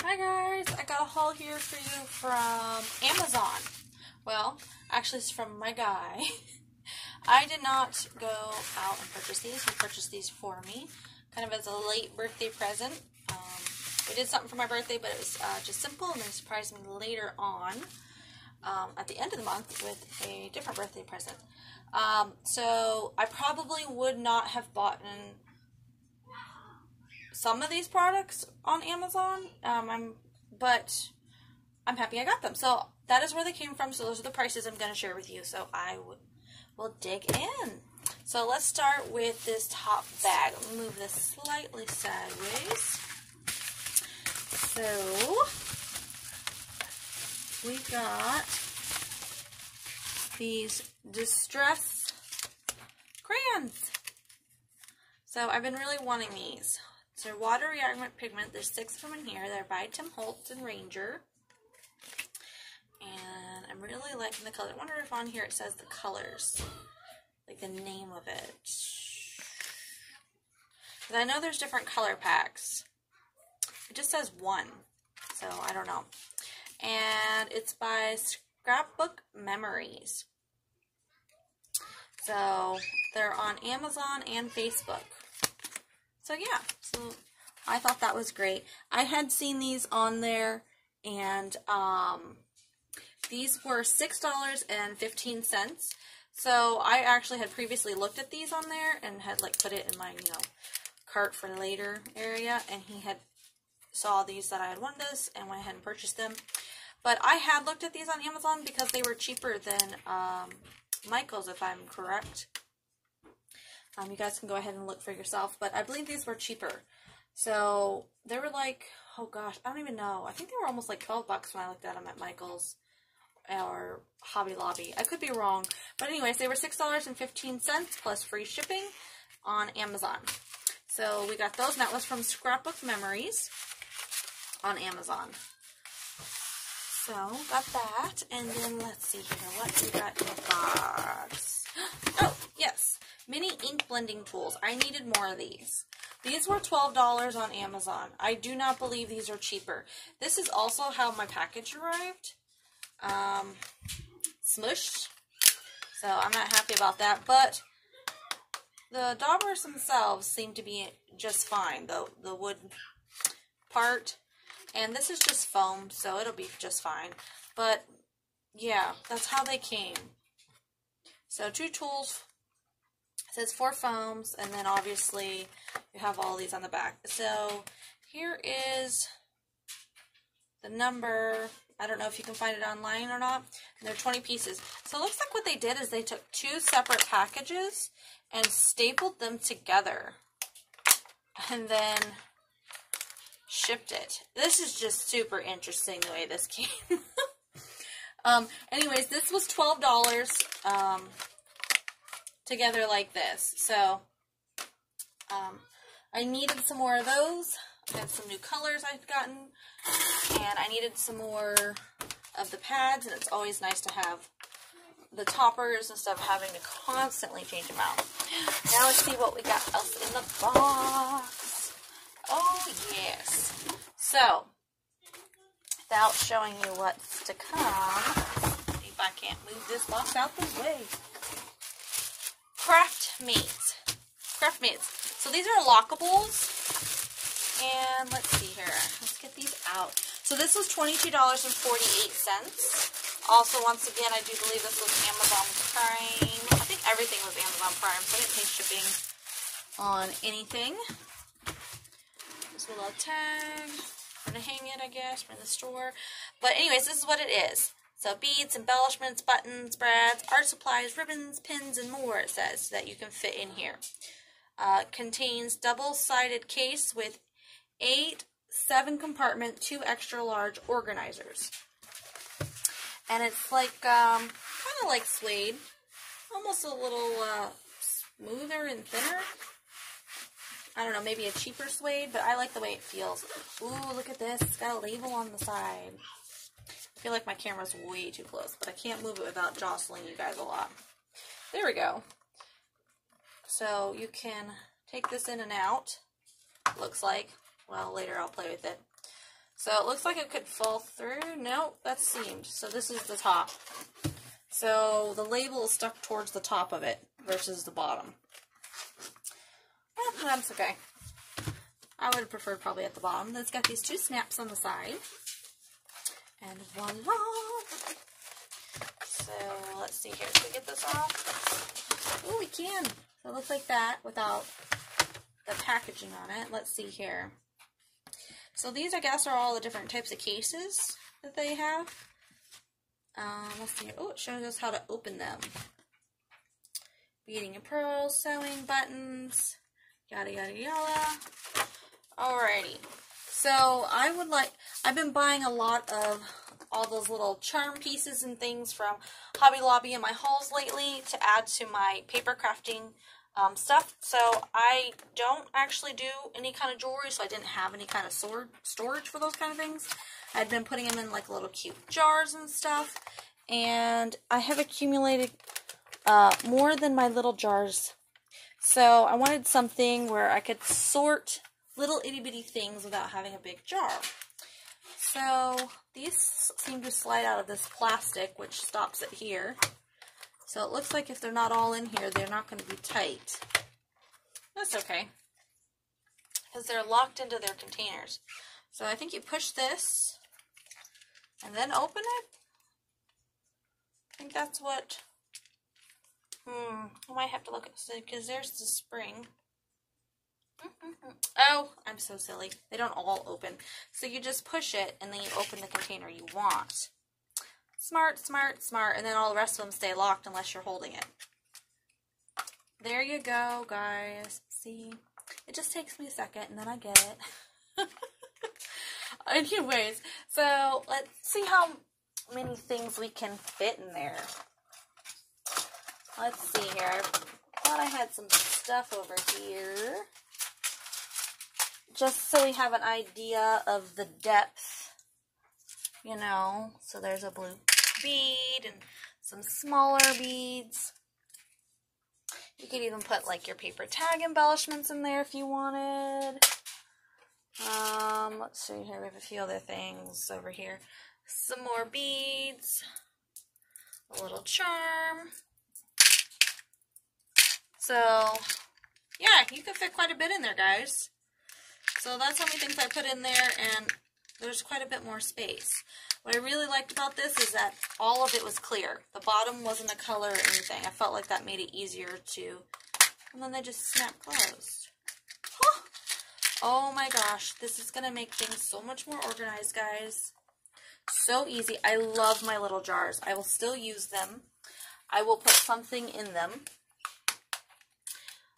Hi guys, I got a haul here for you from Amazon. Well, actually it's from my guy. I did not go out and purchase these. He purchased these for me, kind of as a late birthday present. We did something for my birthday, but it was just simple, and they surprised me later on at the end of the month with a different birthday present. So I probably would not have bought some of these products on Amazon, but I'm happy I got them. So that is where they came from. So those are the prices I'm going to share with you. So I will dig in. So let's start with this top bag. Let me move this slightly sideways. So we got these distress crayons. So I've been really wanting these. They're water reactant pigment. There's 6 of them in here. They're by Tim Holtz and Ranger. And I'm really liking the color. I wonder if on here it says the colors, like the name of it. Because I know there's different color packs. It just says 1, so I don't know. And it's by Scrapbook Memories. So they're on Amazon and Facebook. So yeah, so I thought that was great. I had seen these on there, and these were $6.15. So I actually had previously looked at these on there and had like put it in my, cart for later area, and he had saw these that I had wanted this and went ahead and purchased them. But I had looked at these on Amazon because they were cheaper than Michael's, if I'm correct. You guys can go ahead and look for yourself, but I believe these were cheaper. So they were like, oh gosh, I don't even know. I think they were almost like 12 bucks when I looked at them at Michael's or Hobby Lobby. I could be wrong. But anyways, they were $6.15 plus free shipping on Amazon. So we got those, and that was from Scrapbook Memories on Amazon. So got that, and then let's see here, what we got in the box. Oh, yes. Mini ink blending tools. I needed more of these. These were $12 on Amazon. I do not believe these are cheaper. This is also how my package arrived. Smushed. So I'm not happy about that. But the daubers themselves seem to be just fine. The wood part. And this is just foam, so it'll be just fine. But yeah, that's how they came. So 2 tools. It says 4 foams, and then obviously you have all these on the back. So here is the number. I don't know if you can find it online or not. And they're 20 pieces. So it looks like what they did is they took 2 separate packages and stapled them together. And then shipped it. This is just super interesting the way this came. Anyways, this was $12. Together like this. So I needed some more of those. I had some new colors I'd gotten, and I needed some more of the pads, and it's always nice to have the toppers instead of having to constantly change them out. Now let's see what we got else in the box. Oh yes. So without showing you what's to come, see if I can't move this box out the way. Craft Mates. So these are lockables. And let's see here. Let's get these out. So this was $22.48. Also, once again, I do believe this was Amazon Prime. I think everything was Amazon Prime, so I didn't pay shipping on anything. There's a little tag. I'm going to hang it, I guess, from the store. But anyways, this is what it is. So beads, embellishments, buttons, brads, art supplies, ribbons, pins, and more, it says, that you can fit in here. Contains double-sided case with 8 7-compartment, 2 extra large organizers. And it's like, kind of like suede. Almost a little smoother and thinner. I don't know, maybe a cheaper suede, but I like the way it feels. Ooh, look at this. It's got a label on the side. I feel like my camera's way too close, but I can't move it without jostling you guys a lot. There we go. So you can take this in and out, looks like. Well, later I'll play with it. So it looks like it could fall through. No, that's seamed. So this is the top. So the label is stuck towards the top of it versus the bottom. Well, that's okay. I would have preferred probably at the bottom. Then it's got these two snaps on the side. And voila! So let's see here. Can we get this off? Oh, we can. So it looks like that without the packaging on it. Let's see here. So these, I guess, are all the different types of cases that they have. Let's see. Oh, it shows us how to open them. Beading and pearls, sewing, buttons, yada, yada, yada. Alrighty. So I've been buying a lot of all those little charm pieces and things from Hobby Lobby in my hauls lately to add to my paper crafting stuff. So I don't actually do any kind of jewelry, so I didn't have any kind of storage for those kind of things. I'd been putting them in like little cute jars and stuff, and I have accumulated more than my little jars. So I wanted something where I could sort little itty bitty things without having a big jar. So these seem to slide out of this plastic, which stops it here. So it looks like if they're not all in here, they're not going to be tight. That's okay, because they're locked into their containers. So I think you push this and then open it. I think that's what... I might have to look at this, because there's the spring. Oh, I'm so silly. They don't all open. So you just push it, and then you open the container you want. Smart, smart, smart. And then all the rest of them stay locked unless you're holding it. There you go, guys. See? It just takes me a second, and then I get it. Anyways, so let's see how many things we can fit in there. Let's see here. I thought I had some stuff over here. Just so we have an idea of the depth, you know. So there's a blue bead and some smaller beads. You could even put like your paper tag embellishments in there if you wanted. Let's see here. We have a few other things over here. Some more beads. A little charm. So, yeah, you can fit quite a bit in there, guys. So that's how many things I put in there, and there's quite a bit more space. What I really liked about this is that all of it was clear. The bottom wasn't a color or anything. I felt like that made it easier to, and then they just snap closed. Huh. Oh my gosh, this is going to make things so much more organized, guys. So easy. I love my little jars. I will still use them. I will put something in them.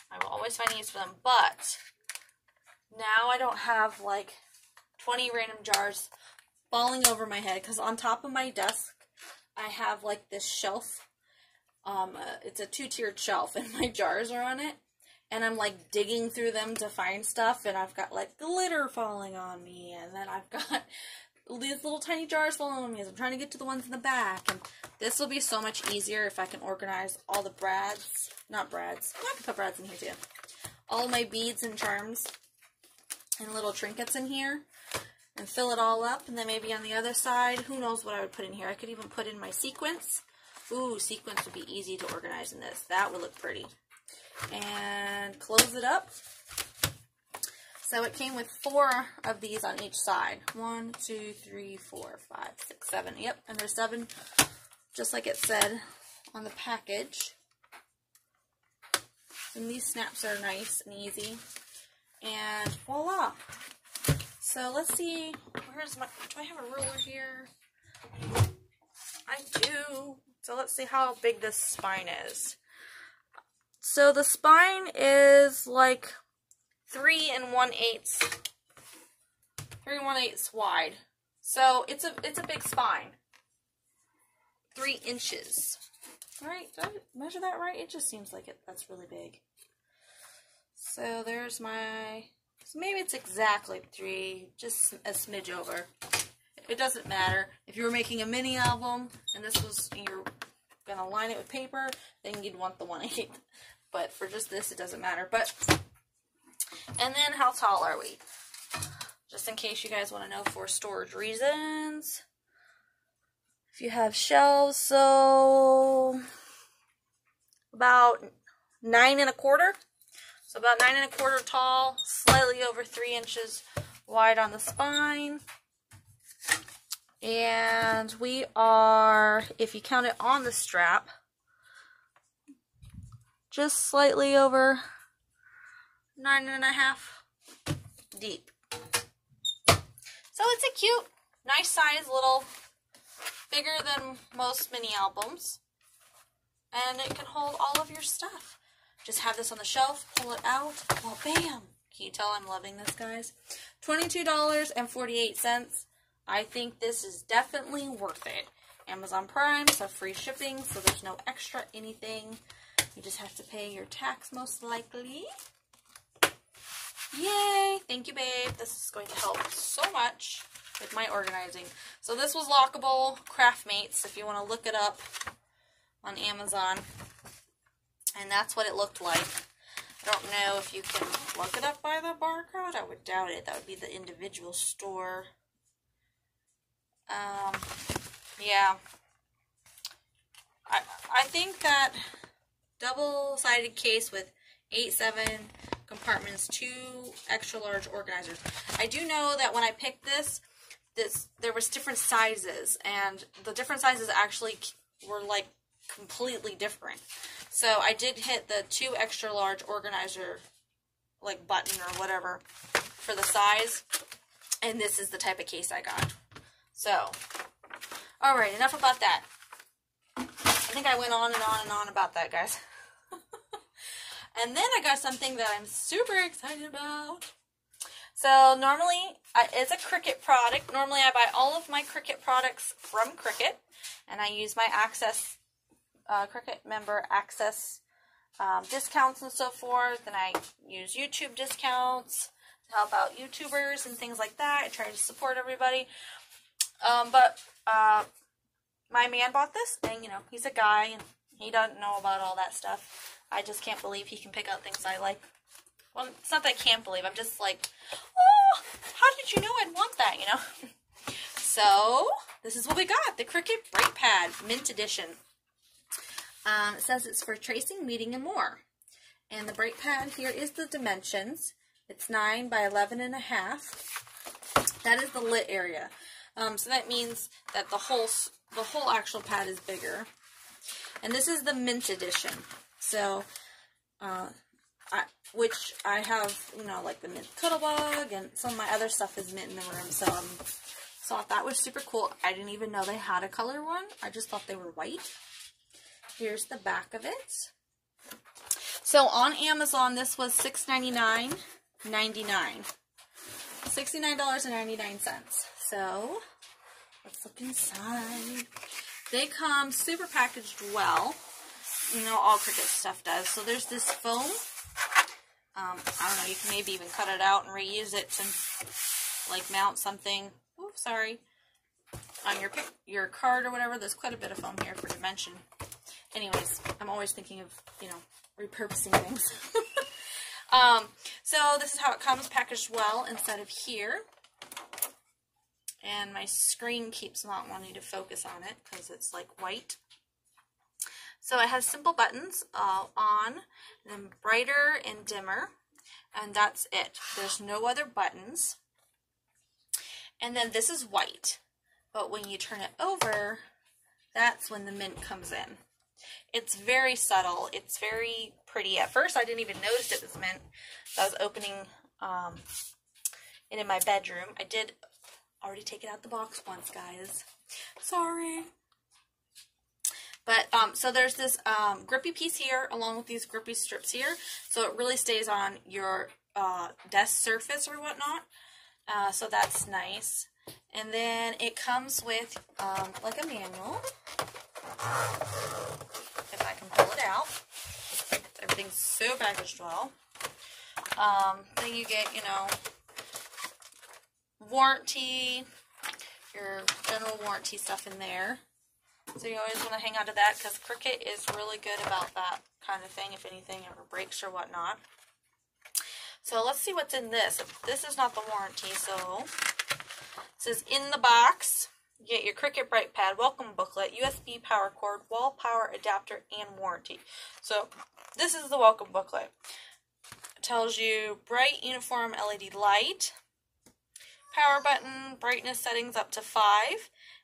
I will always find use for them, but now I don't have like 20 random jars falling over my head, because on top of my desk I have like this shelf. It's a two-tiered shelf, and my jars are on it, and I'm like digging through them to find stuff, and I've got like glitter falling on me, and then I've got these little tiny jars falling on me as I'm trying to get to the ones in the back. And this will be so much easier if I can organize all the brads, not brads, I can put brads in here too, all my beads and charms and little trinkets in here, and fill it all up. And then maybe on the other side, who knows what I would put in here. I could even put in my sequins. Ooh, sequins would be easy to organize in this. That would look pretty. And close it up. So it came with 4 of these on each side. 1, 2, 3, 4, 5, 6, 7. Yep, and there's 7, just like it said on the package. And these snaps are nice and easy. And voila. So let's see, where's my, do I have a ruler here? I do. So let's see how big this spine is. So the spine is like 3 1/8 wide. So it's a big spine. 3 inches. Right? Did I measure that right? It just seems like that's really big. So there's my, so maybe it's exactly 3, just a smidge over. It doesn't matter. If you were making a mini album and this was, you're gonna line it with paper, then you'd want the 1/8. But for just this, it doesn't matter. But, and then how tall are we? just in case you guys want to know for storage reasons. If you have shelves, so about 9 1/4. So about 9 1/4 tall, slightly over 3 inches wide on the spine. And we are, if you count it on the strap, just slightly over 9 1/2 deep. So it's a cute, nice size, little, bigger than most mini albums. And it can hold all of your stuff. Just have this on the shelf, pull it out, well, bam! Can you tell I'm loving this, guys? $22.48. I think this is definitely worth it. Amazon Prime, so free shipping, so there's no extra anything. You just have to pay your tax, most likely. Yay! Thank you, babe. This is going to help so much with my organizing. So this was lockable Craftmates, if you want to look it up on Amazon. And that's what it looked like. I don't know if you can look it up by the barcode. I would doubt it. That would be the individual store. Yeah. I think that double-sided case with 8x7 compartments, 2 extra large organizers. I do know that when I picked this there was different sizes, and the different sizes actually were like completely different. So I did hit the 2 extra large organizer like button or whatever for the size, and this is the type of case I got. So, alright, enough about that. I think I went on and on and on about that, guys. And then I got something that I'm super excited about. So, normally, it's a Cricut product. Normally, I buy all of my Cricut products from Cricut. And I use my Access, Cricut member Access discounts and so forth. And I use YouTube discounts to help out YouTubers and things like that. I try to support everybody. But my man bought this, and, you know, he's a guy, and he doesn't know about all that stuff. I just can't believe he can pick out things I like. Well, it's not that I can't believe. I'm just like, oh, how did you know I'd want that, you know? So, this is what we got. The Cricut Brake Pad, Mint Edition. It says it's for tracing, meeting, and more. And the brake pad, here is the dimensions. It's 9 by 11 1/2. That is the lit area. So that means that the whole actual pad is bigger. And this is the Mint Edition. So, which I have, you know, like the Mint Cuddlebug, and some of my other stuff is mint in the room. So, thought that was super cool. I didn't even know they had a color one. I just thought they were white. Here's the back of it. So, on Amazon, this was $6.99.99. $69.99. So, let's look inside. They come super packaged well. You know, all Cricut stuff does. So there's this foam. I don't know, you can maybe even cut it out and reuse it to, like, mount something. Oh, sorry. On your card or whatever. There's quite a bit of foam here for dimension. Anyways, I'm always thinking of, you know, repurposing things. So this is how it comes, packaged well inside of here. And my screen keeps not wanting to focus on it because it's like white. So it has simple buttons, on, and then brighter and dimmer, and that's it. There's no other buttons. And then this is white, but when you turn it over, that's when the mint comes in. It's very subtle. It's very pretty. At first, I didn't even notice it was mint. So I was opening it in my bedroom. I did already take it out the box once, guys. Sorry. But, so there's this grippy piece here along with these grippy strips here. So it really stays on your desk surface or whatnot. So that's nice. And then it comes with like a manual. If I can pull it out. Everything's so packaged well. Then you get, you know, warranty, your general warranty stuff in there. So you always want to hang on to that because Cricut is really good about that kind of thing if anything ever breaks or whatnot. So let's see what's in this. This is not the warranty, so it says in the box, you get your Cricut Bright Pad, welcome booklet, USB power cord, wall power adapter, and warranty. So this is the welcome booklet. It tells you bright uniform LED light, power button, brightness settings up to 5,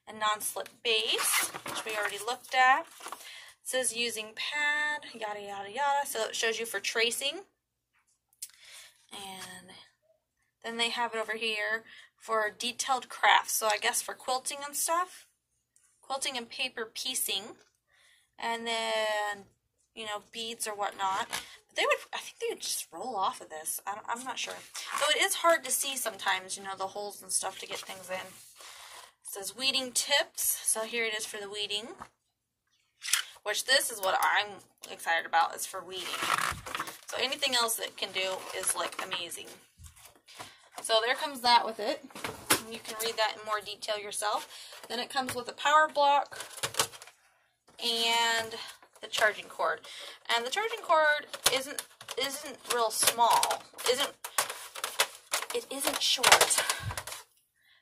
and non-slip base, which we already looked at. It says using pad, yada yada yada. So it shows you for tracing. And then they have it over here for detailed crafts. So I guess for quilting and stuff. Quilting and paper piecing. And then, you know, beads or whatnot. But they would, I think they would just roll off of this. I'm not sure. So it is hard to see sometimes, you know, the holes and stuff to get things in. It says weeding tips. So here it is for the weeding. Which this is what I'm excited about, is for weeding. So anything else that can do is like amazing. So there comes that with it. You can read that in more detail yourself. Then it comes with a power block and the charging cord. And the charging cord isn't real small. It isn't short.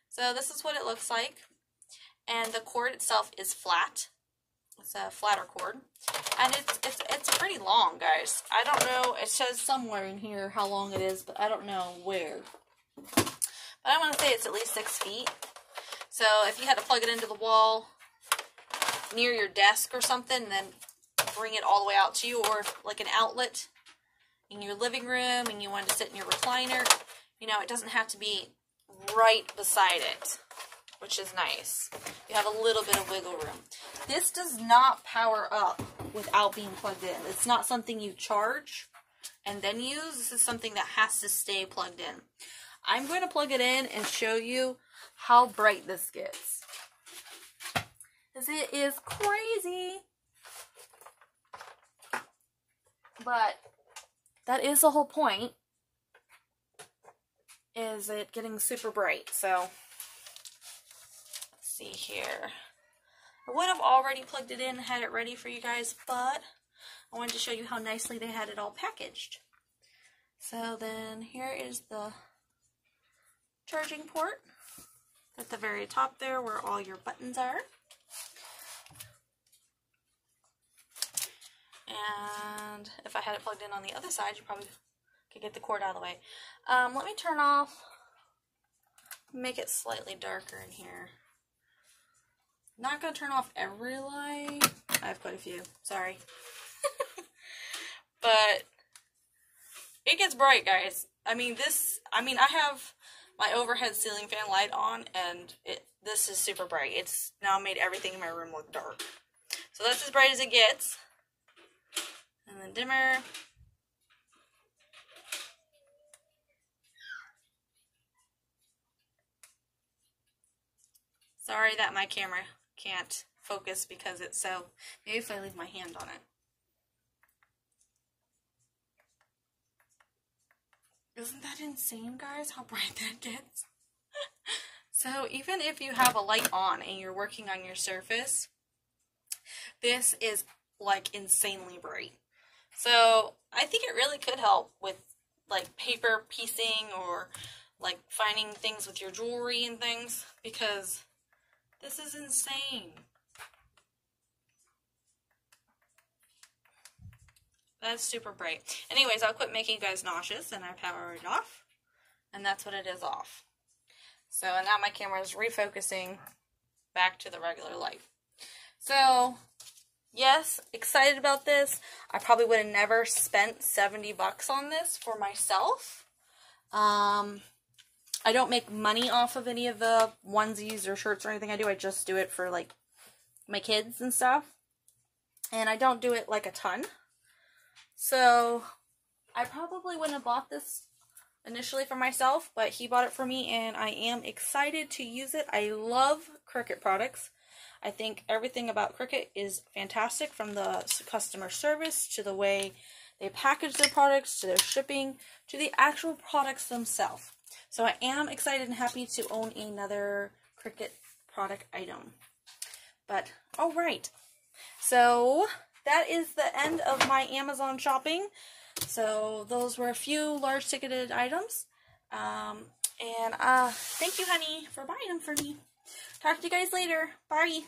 So this is what it looks like. And the cord itself is flat. It's a flatter cord. And it's pretty long, guys. I don't know, it says somewhere in here how long it is, but I don't know where. But I want to say it's at least 6 feet. So if you had to plug it into the wall near your desk or something, then bring it all the way out to you, or like an outlet in your living room and you wanted to sit in your recliner, you know, it doesn't have to be right beside it, which is nice. You have a little bit of wiggle room. This does not power up without being plugged in. It's not something you charge and then use. This is something that has to stay plugged in. I'm going to plug it in and show you how bright this gets. Because it is crazy. But that is the whole point, is it getting super bright. So let's see here. I would have already plugged it in and had it ready for you guys, but I wanted to show you how nicely they had it all packaged. So then here is the charging port at the very top there where all your buttons are. And if I had it plugged in on the other side, you probably could get the cord out of the way. Let me turn off, make it slightly darker in here. Not going to turn off every light. I have quite a few. Sorry. But it gets bright, guys. I mean, I have my overhead ceiling fan light on, and this is super bright. It's now made everything in my room look dark. So that's as bright as it gets. And then dimmer. Sorry that my camera can't focus because it's so, maybe if I leave my hand on it. Isn't that insane, guys, how bright that gets? So even if you have a light on and you're working on your surface, this is like insanely bright. So I think it really could help with like paper piecing or like finding things with your jewelry and things, because this is insane. That's super bright. Anyways, I'll quit making you guys nauseous and I power it off. And that's what it is off. So now my camera is refocusing back to the regular light. So yes, excited about this. I probably would have never spent 70 bucks on this for myself. I don't make money off of any of the onesies or shirts or anything I do. I just do it for like my kids and stuff. And I don't do it like a ton. So I probably wouldn't have bought this initially for myself, but he bought it for me and I am excited to use it. I love Cricut products. I think everything about Cricut is fantastic, from the customer service to the way they package their products to their shipping to the actual products themselves. So I am excited and happy to own another Cricut product item. But alright, so that is the end of my Amazon shopping. So those were a few large ticketed items. And thank you, honey, for buying them for me. Talk to you guys later. Bye.